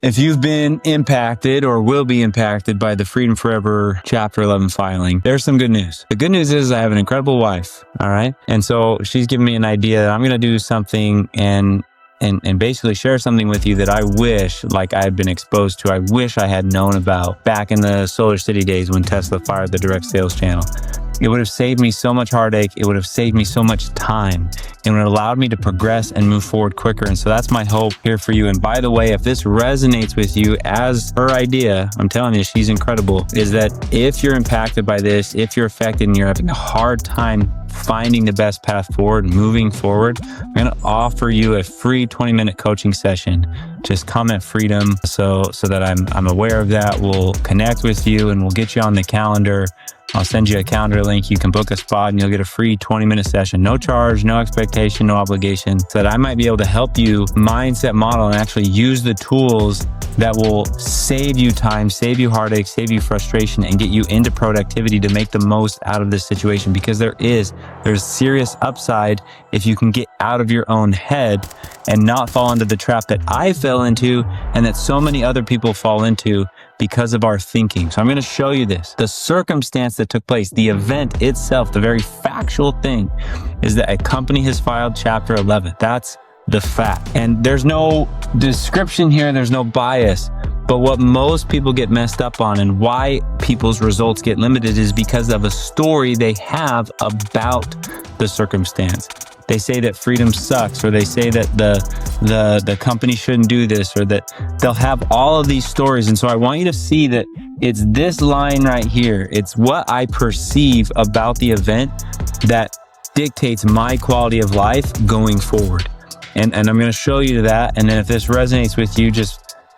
If you've been impacted or will be impacted by the Freedom Forever Chapter 11 filing, there's some good news. The good news is I have an incredible wife, all right? And so she's given me an idea that I'm going to do something and basically share something with you that I wish, like I had been exposed to, I wish I had known about back in the Solar City days when Tesla fired the direct sales channel. It would have saved me so much heartache. It would have saved me so much time. It would have allowed me to progress and move forward quicker. And so that's my hope here for you. And by the way, if this resonates with you as her idea, I'm telling you, she's incredible, is that if you're impacted by this, if you're affected and you're having a hard time finding the best path forward, moving forward, I'm going to offer you a free 20-minute coaching session. Just comment freedom so that I'm aware of that. We'll connect with you and we'll get you on the calendar. I'll send you a calendar link. You can book a spot and you'll get a free 20-minute session. No charge, no expectation, no obligation, so that I might be able to help you mindset model and actually use the tools that will save you time, save you heartache, save you frustration, and get you into productivity to make the most out of this situation. Because there's serious upside if you can get out of your own head and not fall into the trap that I fell into and that so many other people fall into because of our thinking. So I'm going to show you this. The circumstance that took place, the event itself, the very factual thing is that a company has filed Chapter 11. That's the fact. And there's no description here. There's no bias. But what most people get messed up on and why people's results get limited is because of a story they have about the circumstance. They say that freedom sucks, or they say that the company shouldn't do this, or that they'll have all of these stories. And so I want you to see that it's this line right here. It's what I perceive about the event that dictates my quality of life going forward. And I'm going to show you that. And then if this resonates with you,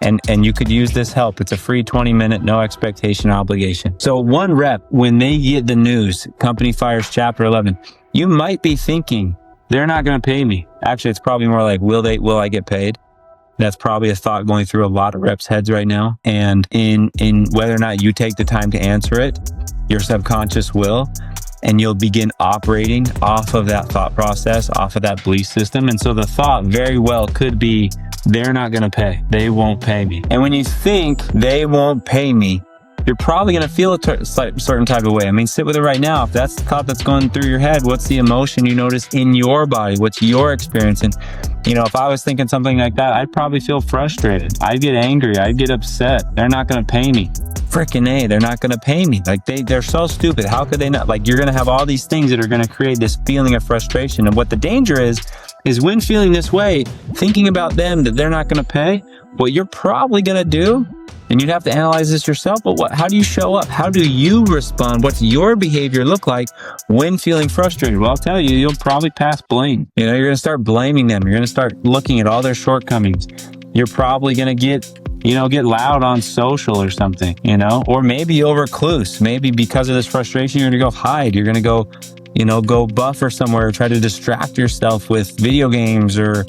and you could use this help. It's a free 20-minute, no expectation, obligation. So one rep, when they get the news, company fires Chapter 11, you might be thinking, they're not going to pay me. Actually, it's probably more like, will I get paid? That's probably a thought going through a lot of reps' heads right now. And in whether or not you take the time to answer it, your subconscious will, and you'll begin operating off of that thought process, off of that belief system. And so the thought very well could be, they're not going to pay. They won't pay me. And when you think they won't pay me, you're probably going to feel a certain type of way. I mean, sit with it right now. If that's the thought that's going through your head, what's the emotion you notice in your body? What's your experience? And, if I was thinking something like that, I'd probably feel frustrated. I'd get angry. I'd get upset. They're not going to pay me. Freaking A, they're not going to pay me. Like they're so stupid. How could they not? Like, you're going to have all these things that are going to create this feeling of frustration. And what the danger is when feeling this way, thinking about them, that they're not going to pay, what you're probably going to do, and you'd have to analyze this yourself, but how do you show up? How do you respond? What's your behavior look like when feeling frustrated? Well, I'll tell you, you'll probably pass blame. You're going to start blaming them. You're going to start looking at all their shortcomings. You're probably going to get loud on social or something, or maybe you'll recluse. Maybe because of this frustration, you're going to go hide. You're going to go buffer somewhere, try to distract yourself with video games or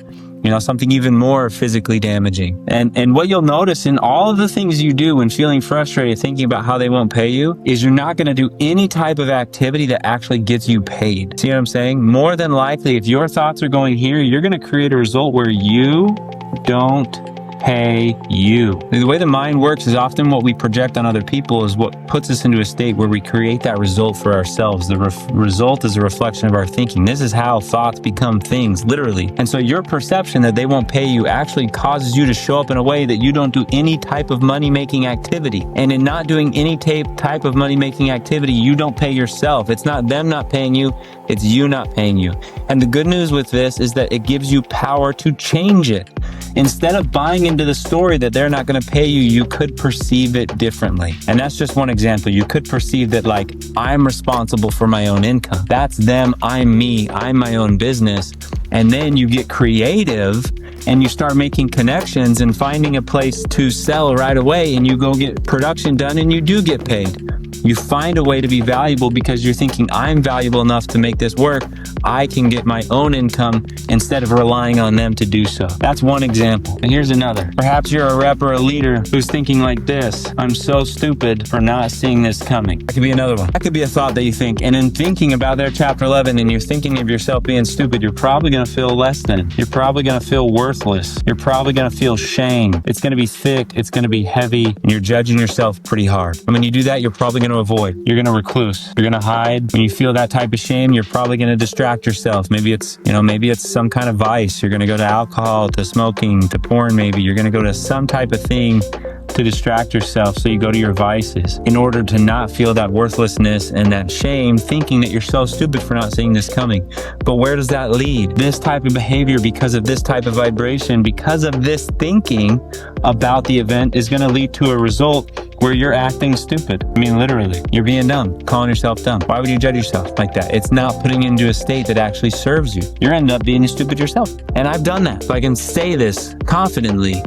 something even more physically damaging. And what you'll notice in all of the things you do when feeling frustrated, thinking about how they won't pay you, is you're not going to do any type of activity that actually gets you paid. See what I'm saying? More than likely, if your thoughts are going here, you're going to create a result where you don't pay you. The way the mind works is often what we project on other people is what puts us into a state where we create that result for ourselves. The result is a reflection of our thinking. This is how thoughts become things, literally. And so your perception that they won't pay you actually causes you to show up in a way that you don't do any type of money-making activity. And in not doing any type of money-making activity, you don't pay yourself. It's not them not paying you, it's you not paying you. And the good news with this is that it gives you power to change it. Instead of buying into the story that they're not going to pay you, you could perceive it differently. And that's just one example. You could perceive that like, I'm responsible for my own income. That's them, I'm me, I'm my own business. And then you get creative and you start making connections and finding a place to sell right away, and you go get production done and you do get paid. You find a way to be valuable because you're thinking, I'm valuable enough to make this work. I can get my own income instead of relying on them to do so. That's one example. And here's another. Perhaps you're a rep or a leader who's thinking like this: I'm so stupid for not seeing this coming. That could be another one. That could be a thought that you think. And in thinking about their chapter 11 and you're thinking of yourself being stupid, you're probably going to feel less than. You're probably going to feel worthless. You're probably going to feel shame. It's going to be thick. It's going to be heavy. And you're judging yourself pretty hard. And when you do that, you're probably going to avoid. You're going to recluse. You're going to hide. When you feel that type of shame, you're probably going to distract yourself. Maybe it's some kind of vice. You're going to go to alcohol, to smoking, to porn maybe. You're going to go to some type of thing to distract yourself, so you go to your vices in order to not feel that worthlessness and that shame, thinking that you're so stupid for not seeing this coming. But where does that lead? This type of behavior, because of this type of vibration, because of this thinking about the event, is going to lead to a result where you're acting stupid. I mean, literally, you're being dumb, calling yourself dumb. Why would you judge yourself like that? It's not putting you into a state that actually serves you. You're ending up being stupid yourself. And I've done that. So I can say this confidently,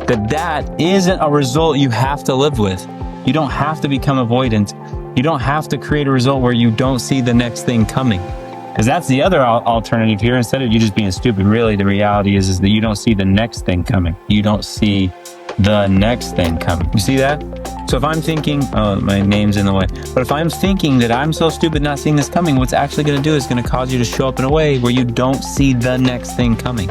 that isn't a result you have to live with. You don't have to become avoidant. You don't have to create a result where you don't see the next thing coming. Because that's the other alternative here. Instead of you just being stupid, really the reality is that you don't see the next thing coming. You don't see the next thing coming. You see that? So if I'm thinking, oh, my name's in the way. But if I'm thinking that I'm so stupid not seeing this coming, what's actually going to do is going to cause you to show up in a way where you don't see the next thing coming.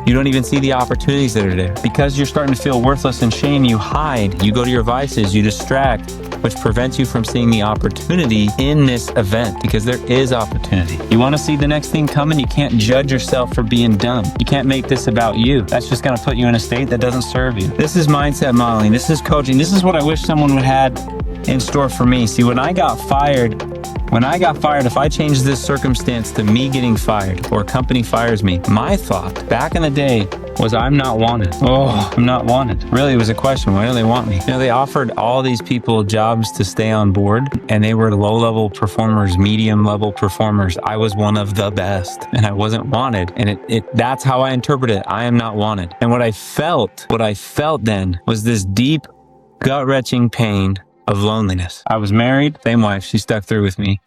You don't even see the opportunities that are there. Because you're starting to feel worthless and shame, you hide, you go to your vices, you distract, which prevents you from seeing the opportunity in this event, because there is opportunity. You want to see the next thing coming, you can't judge yourself for being dumb. You can't make this about you. That's just going to put you in a state that doesn't serve you. This is mindset modeling. This is coaching. This is what I wish someone would have in store for me. See, when I got fired, if I change this circumstance to me getting fired or a company fires me, my thought back in the day was, I'm not wanted. Oh, I'm not wanted. Really, it was a question. Why do they want me? They offered all these people jobs to stay on board, and they were low-level performers, medium-level performers. I was one of the best, and I wasn't wanted. And that's how I interpret it. I am not wanted. And what I felt then was this deep, gut-wrenching pain of loneliness. I was married, same wife, she stuck through with me.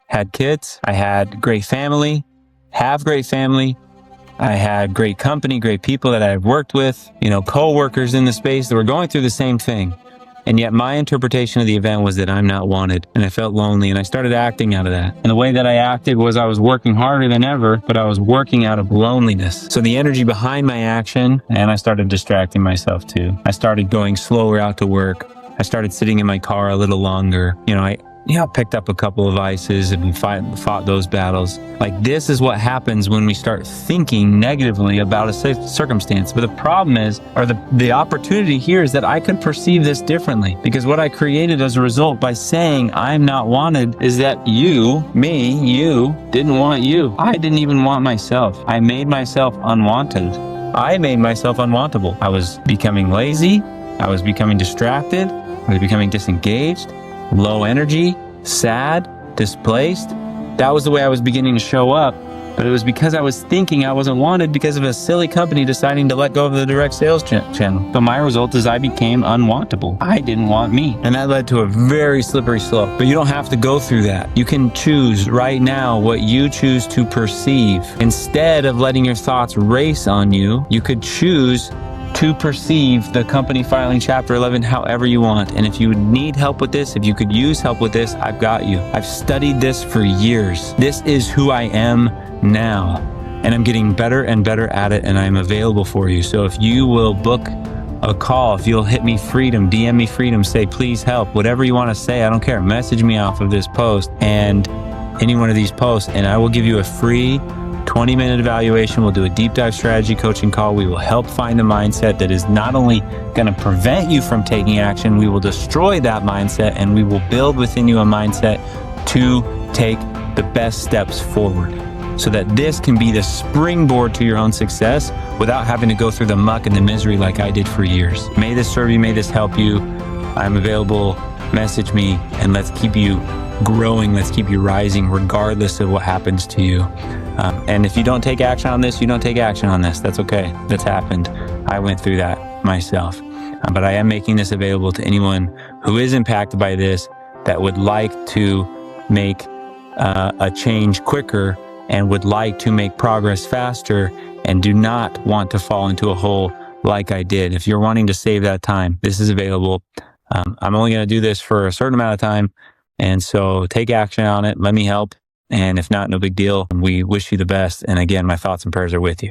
Had kids, I had great family, have great family. I had great company, great people that I had worked with, co-workers in the space that were going through the same thing. And yet my interpretation of the event was that I'm not wanted, and I felt lonely, and I started acting out of that. And the way that I acted was I was working harder than ever, but I was working out of loneliness. So the energy behind my action, and I started distracting myself too. I started going slower out to work. I started sitting in my car a little longer. I picked up a couple of vices and fought those battles. Like, this is what happens when we start thinking negatively about a circumstance. But the problem is, or the opportunity here is that I could perceive this differently. Because what I created as a result by saying I'm not wanted is that you didn't want you. I didn't even want myself. I made myself unwanted. I made myself unwantable. I was becoming lazy. I was becoming distracted. I was becoming disengaged, low energy, sad, displaced. That was the way I was beginning to show up. But it was because I was thinking I wasn't wanted because of a silly company deciding to let go of the direct sales channel. But my result is I became unwantable. I didn't want me. And that led to a very slippery slope. But you don't have to go through that. You can choose right now what you choose to perceive. Instead of letting your thoughts race on you, you could choose to perceive the company filing Chapter 11 however you want. And if you need help with this, if you could use help with this, I've got you. I've studied this for years. This is who I am now. And I'm getting better and better at it, and I'm available for you. So if you will book a call, if you'll hit me Freedom, DM me Freedom, say please help, whatever you want to say, I don't care. Message me off of this post and any one of these posts, and I will give you a free 20-minute evaluation. We'll do a deep dive strategy coaching call. We will help find a mindset that is not only going to prevent you from taking action, we will destroy that mindset, and we will build within you a mindset to take the best steps forward so that this can be the springboard to your own success without having to go through the muck and the misery like I did for years. May this serve you. May this help you. I'm available. Message me, and let's keep you growing. Let's keep you rising regardless of what happens to you. And if you don't take action on this, you don't take action on this. That's okay. That's happened. I went through that myself. But I am making this available to anyone who is impacted by this, that would like to make a change quicker and would like to make progress faster and do not want to fall into a hole like I did. If you're wanting to save that time, this is available. I'm only going to do this for a certain amount of time. And so take action on it. Let me help. And if not, no big deal. We wish you the best. And again, my thoughts and prayers are with you.